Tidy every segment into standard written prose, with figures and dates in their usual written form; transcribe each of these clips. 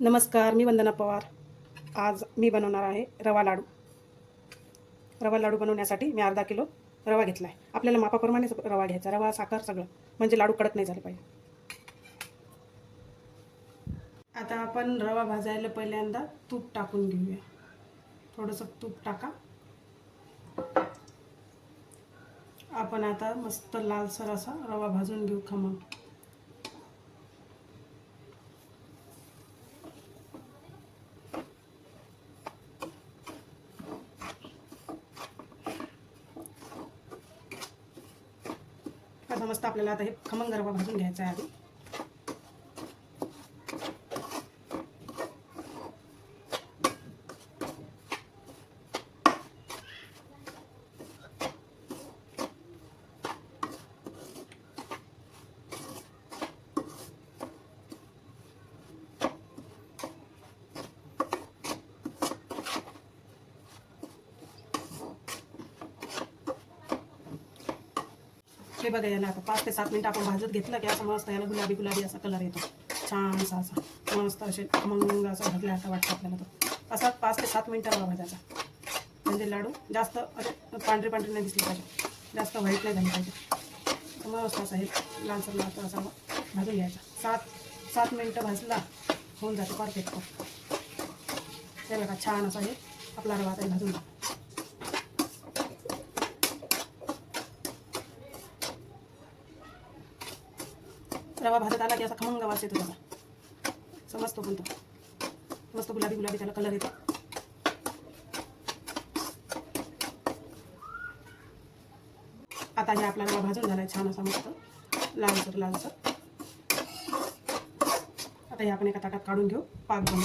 नमस्कार, मी वंदना पवार. आज मी बनवणार आहे रवा लाडू. रवा लाडू बनवण्यासाठी मी अर्धा किलो रवा घेतला आहे. आपल्याला मापाप्रमाणेच रवा घ्यायचा, रवा, साखर सगळं, म्हणजे लाडू कडक नाही झाले पाहिजे. आता आपण रवा भाजायला पहिल्यांदा तूप टाकून घेऊया. थोडंसं तूप टाका. आपण आता मस्त लालसर असा रवा भाजून घेऊ खमंग. आता मस्त आपल्याला आता हे खमंग रवा भाजून घ्यायचा आहे आधी. हे बघा, याला आता 5 ते 7 मिनिटं आपण भाजत घेतलं की असं मस्त याला गुलाबी गुलाबी असा कलर येतो, छानसा असा मस्त असे मग असं भाजल्यासारखं वाटतं आपल्याला. तो असा 5 ते 7 मिनिटं रवा भाजायचा, म्हणजे लाडू जास्त असे पांढरे पांढरे नाही दिसले पाहिजे, जास्त व्हाईट नाही झाले पाहिजे. मस्त असं हे लालसर लालसर असा भाजून घ्यायचा. 7 मिनिटं भाजला होऊन जाते परफेक्ट. हे बघा, छान असा हे आपला रवा आता भाजून घ्या. रवा भाजत आला की असा खमंग वास येतो त्याचा, समजतो पण तो मस्त गुलाबी गुलाबी त्याला कलर येतो. आता हे आपला रवा भाजून झाला आहे छान असा मस्त लालसर लालसर. आता हे आपण एका ताटात काढून घेऊ. पाक बनवू.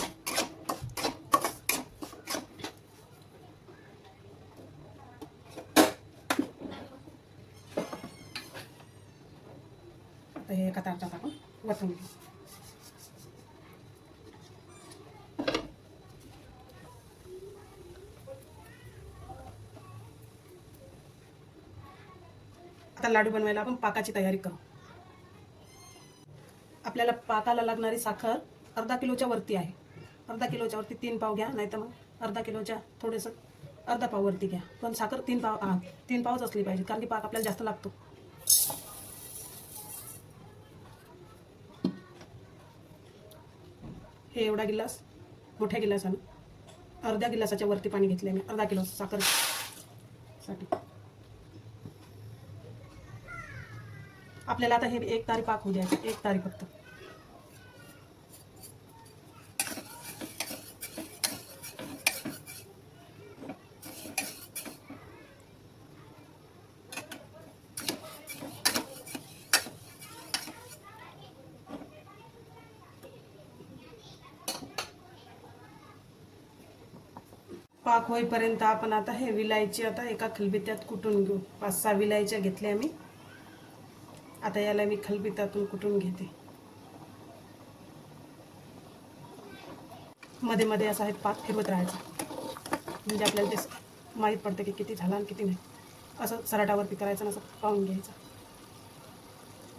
आता हे एका ताटात आपण वतून घेऊ. आता लाडू बनवायला आपण पाकाची तयारी करू. आपल्याला पाकाला लागणारी साखर अर्धा किलोच्या वरती आहे. अर्धा किलोच्या वरती 3 पाव घ्या, नाही तर मग अर्धा किलोच्या थोडंसं अर्धा पाव वरती घ्या. पण साखर 3 पावच असली पाहिजे, कारण की पाक आपल्याला जास्त लागतो. हे एवढा गिलास, मोठ्या गिलासानं अर्ध्या गिलासाच्या वरती पाणी घेतले मी अर्धा किलो साखरेसाठी. आपल्याला आता हे 1 तारी पाक होऊ द्यायचं, 1 तारी फक्त. पाक होईपर्यंत आपण आता हे विलायची आता एका खलबत्त्यात कुटून घेऊ. 5-6 विलायच्या घेतल्या मी. आता याला मी खलबत्त्यातून कुटून घेते. मध्ये मध्ये असा हे पाक फिरवत राहायचा, म्हणजे आपल्याला ते माहीत पडतं की किती झाला आणि किती नाही. असं सराटावरती करायचं, असं पाहून घ्यायचं.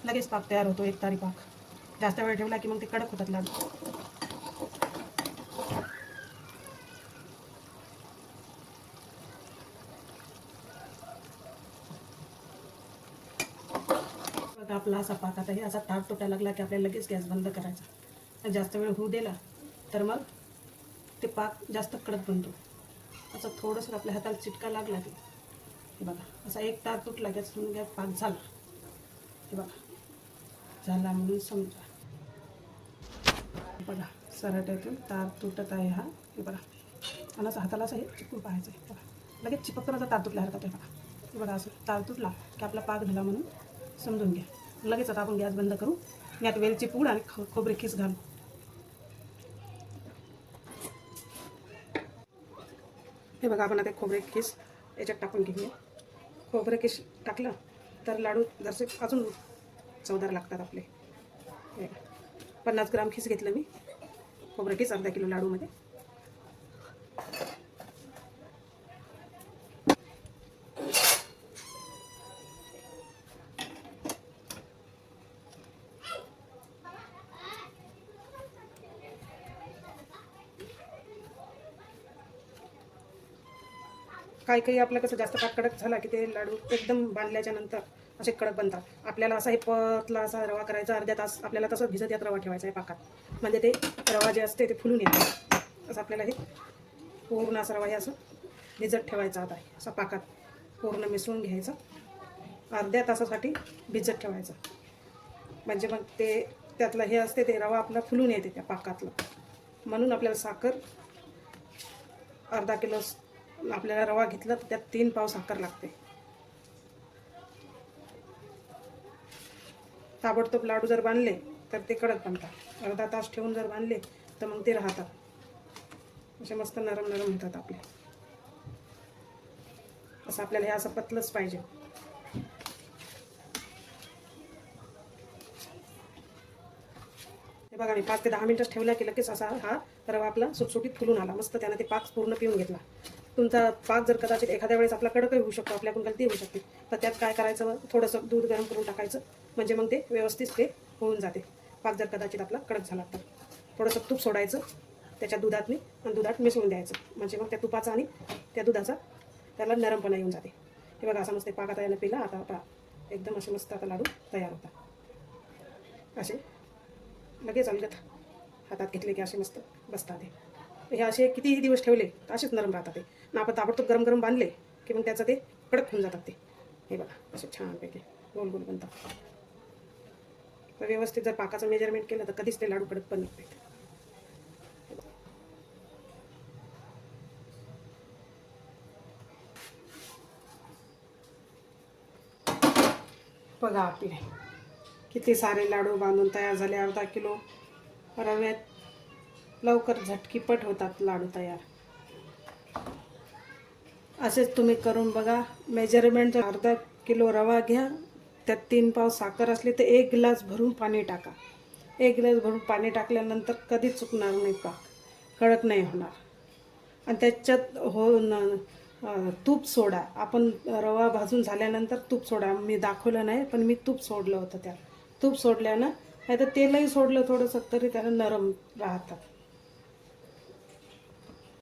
लगेच पाक तयार होतो, 1 तारी पाक. जास्त वेळ ठेवला की मग ते कडक होतात लाडू. आपला असा पाक आता हे असा ताट तुटायला लागला की आपल्याला लगेच गॅस बंद करायचा. जास्त वेळ होऊ दिला तर मग ते पाक जास्त कडक बनतो. असं थोडंसं आपल्या हाताला चिटका लागला की हे बघा, असा एक तार तुटला की गॅस पाक झाला. हे बघा, झाला म्हणून समजा. बघा, सराट्यातून तार तुटत आहे हा. हे बघा, आणि असं हाताला असं हे चिपकून पाहायचं आहे. बघा, लगेच चिपकतं असं तार तुटल्यासारखं. हे बघा, हे बघा, असं तार तुटला की आपला पाक झाला म्हणून समजून घ्या. लगेच आता आपण गॅस बंद करू. यात वेलची पूड आणि खोबरे खीस घालू. हे बघा, आपण आता खोबरे खीस याच्यात टाकून घेऊया. खोबरे खीस टाकलं तर लाडू जसे अजून चवदार लागतात आपले. 50 ग्राम खीस घेतलं मी खोबरे खीस अर्धा किलो लाडूमध्ये. काही काही आपलं कसं जास्त कडक झाला की ते लाडू एकदम बांधल्याच्या नंतर असे कडक बनतात. आपल्याला असा हे पतला असा रवा करायचा, अर्ध्या तास आपल्याला तसं भिजत यात रवा ठेवायचा आहे पाकात, म्हणजे ते रवा जे असते ते फुलून येते. असं आपल्याला हे पूर्ण असा रवा हे असं भिजत ठेवायचा. आता असा पाकात पूर्ण मिसळून घ्यायचा, अर्ध्या तासासाठी भिजत ठेवायचं, म्हणजे मग ते त्यातलं हे असते ते रवा आपला फुलून येते त्या पाकातलं. म्हणून आपल्याला साखर अर्धा किलो आपल्याला रवा घेतला तर त्यात 3 पाव साखर लागते. ताबडतोब लाडू जर बांधले तर ते कडक बनतात, अर्धा तास ठेवून जर बांधले तर मग ते राहतात, असे मस्त नरम नरम होतात आपले. असं आपल्याला हे असं पतलंच पाहिजे. हे बघा, मी 5 ते 10 मिनिटच ठेवला की लगेच असा हा रवा आपला सुटसुटीत फुलून आला मस्त. त्यानं ते पाक पूर्ण पिऊन घेतला. तुमचा पाक जर कदाचित एखाद्या वेळेस आपला कडकही होऊ शकतो, आपल्याकडून गलती होऊ शकते, तर त्यात काय करायचं, थोडंसं दूध गरम करून टाकायचं, म्हणजे मग ते व्यवस्थित ते होऊन जाते. पाक जर कदाचित आपला कडक झाला तर थोडंसं तूप सोडायचं त्याच्या दुधातनी आणि दुधात मिसळून द्यायचं, म्हणजे मग त्या तुपाचा आणि त्या दुधाचा त्याला नरमपणा येऊन जाते. हे बघा, असं मस्त पाक आता यानं पिला. आता एकदम असे मस्त आता लाडू तयार होतात. असे लगेच अलगत हातात घेतले की असे मस्त बसतात. हे असे कितीही दिवस ठेवले तर असेच नरम राहतात ते. आणि आपण ताबडतोब गरम गरम बांधले की मग त्याचं ते कडक होऊन जातात ते. हे बघा, असे छानपैकी गोल गोल बनतात. तर व्यवस्थित जर पाकाचं मेजरमेंट केलं तर कधीच ते लाडू कडक पण नाहीत. बघा आपले किती सारे लाडू बांधून तयार झाले. अर्धा किलो रव्यात लवकर झटकीपट होतात लाडू तयार. असेच तुम्ही करून बघा. मेजरमेंट अर्धा किलो रवा घ्या, त्यात 3 पाव साखर असली तर 1 ग्लास भरून पाणी टाका. 1 ग्लास भरून पाणी टाकल्यानंतर कधीच चुकणार नाही पाक, कडक नाही होणार. आणि त्याच्यात तूप सोडा. आपण रवा भाजून झाल्यानंतर तूप सोडा. मी दाखवलं नाही पण मी तूप सोडलं होतं त्यात. तूप सोडल्यानं, नाही तर तेलही सोडलं थोडंसं तरी त्याला नरम राहतात.